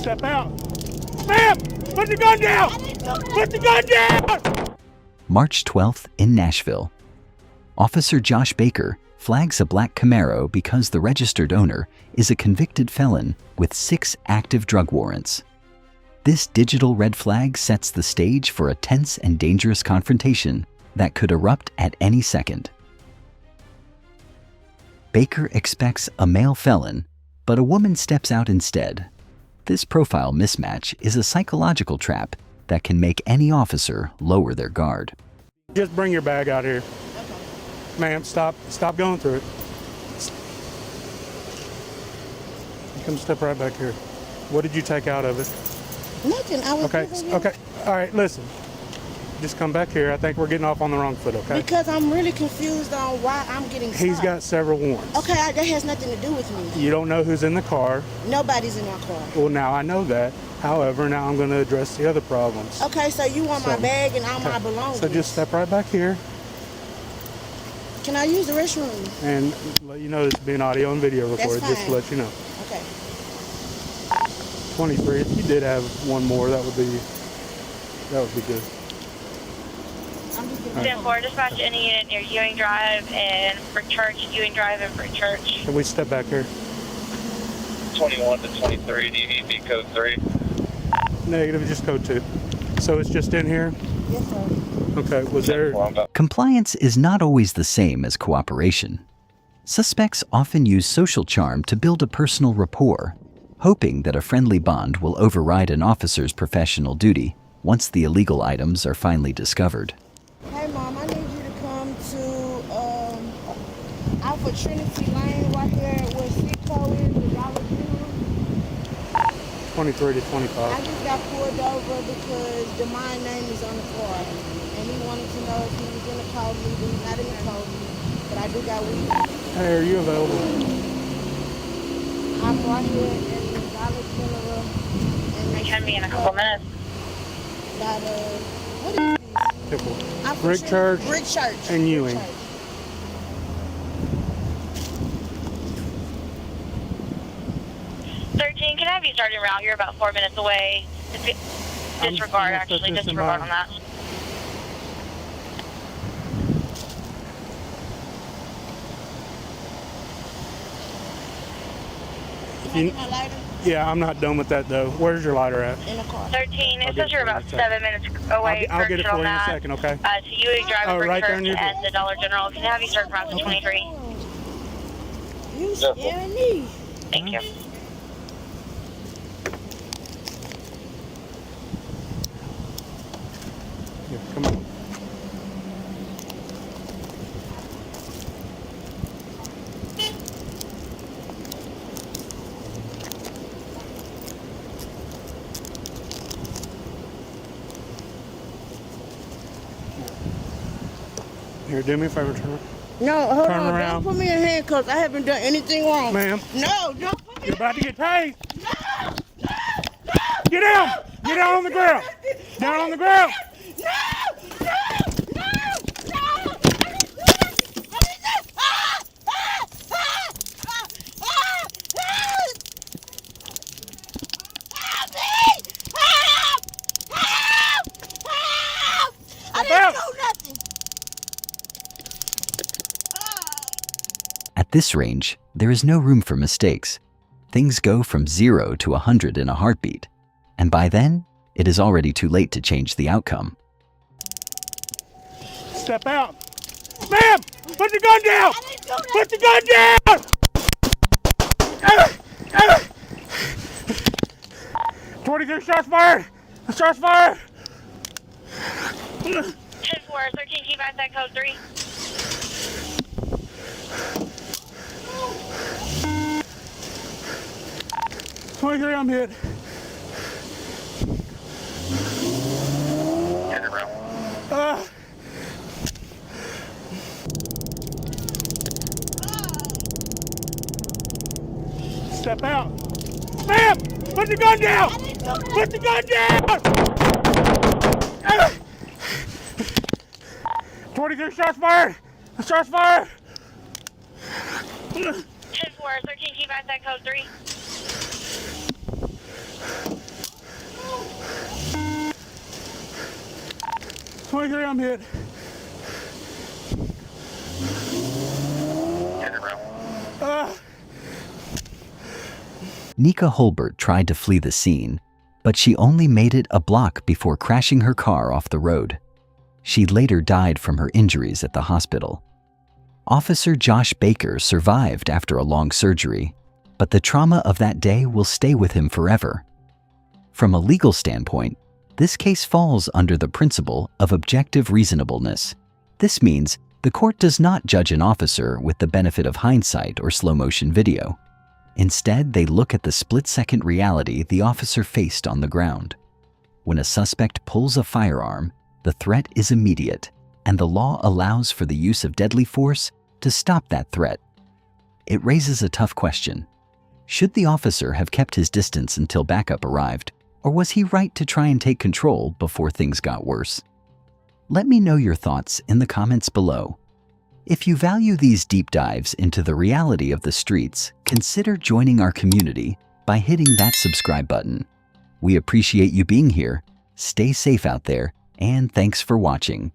Step out. Ma'am, put the gun down. Put the gun down. March 12th in Nashville. Officer Josh Baker flags a black Camaro because the registered owner is a convicted felon with 6 active drug warrants. This digital red flag sets the stage for a tense and dangerous confrontation that could erupt at any second. Baker expects a male felon, but a woman steps out instead. This profile mismatch is a psychological trap that can make any officer lower their guard. Just bring your bag out here. Ma'am, stop going through it. You come step right back here. What did you take out of it? Nothing. I was Okay. All right, listen. Just come back here. I think we're getting off on the wrong foot, okay? Because I'm really confused on why I'm getting stopped. He's got several warrants. Okay, that has nothing to do with me. You don't know who's in the car. Nobody's in my car. Well, now I know that. However, now I'm going to address the other problems. Okay, so you want my bag and all my belongings. So just step right back here. Can I use the restroom? And let you know this is being audio and video recorded, That's just to let you know. Okay. 23. If you did have one more, that would be good. I'm just getting 10-4, dispatch any unit near Ewing Drive and for church, Ewing Drive and for church. Can we step back here? 21 to 23, do you need me code 3? Negative, just code 2. So it's just in here? Yes, sir. Okay, was there... Compliance is not always the same as cooperation. Suspects often use social charm to build a personal rapport, hoping that a friendly bond will override an officer's professional duty once the illegal items are finally discovered. Hey, Mom, I need you to come to Alpha Trinity Lane right there where Seaco is, the Dollar General. 23 to 25. I just got pulled over because the my name is on the car. And he wanted to know if he was going to call me, but he's not in the call me. But I do got weed. Hey, are you available? I'm right here in the Dollar General. It can be in a couple minutes. Got what is Pickle. this? Brick Church. Brick Church. And Ewing. Brick Church. Can I have you starting around? You're about 4 minutes away. Disregard, actually. Disregard on that. Can I get my lighter? Yeah, I'm not done with that, though. Where's your lighter at? In the car. 13, it says you're about 7 minutes away. I'll get it for you in a second, okay? So Ewing Drive and Brick right there Church in your and the Dollar General. Can I have you start around to 23? You scaring me. Thank you. Here, come on. Here, do me a favor, turn around. No, hold Turn on. around. Don't put me in handcuffs. I haven't done anything wrong. Ma'am. No, don't put me You're about to get tased. No! Get down! Get down on the ground! Down on the ground! No! No! No! No! I didn't do nothing. At this range, there is no room for mistakes. Things go from 0 to 100 in a heartbeat, and by then, it is already too late to change the outcome. Step out. Ma'am! Put the gun down! Put the gun down! 23 shots fired! Shots fired! 10-4, 13, keep at that code 3. $23, I'm hit. Turn around. Step out. Ma'am! Put the gun down! Put the gun down! 23 shots fired! Shots fired! 10-4, 13, keep at that code 3. 23, I'm hit. Turn around. Nika Holbert tried to flee the scene, but she only made it a block before crashing her car off the road. She later died from her injuries at the hospital. Officer Josh Baker survived after a long surgery, but the trauma of that day will stay with him forever. From a legal standpoint, this case falls under the principle of objective reasonableness. This means the court does not judge an officer with the benefit of hindsight or slow-motion video. Instead, they look at the split-second reality the officer faced on the ground. When a suspect pulls a firearm, the threat is immediate, and the law allows for the use of deadly force to stop that threat. It raises a tough question. Should the officer have kept his distance until backup arrived, or was he right to try and take control before things got worse? Let me know your thoughts in the comments below. If you value these deep dives into the reality of the streets, consider joining our community by hitting that subscribe button. We appreciate you being here. Stay safe out there, and thanks for watching.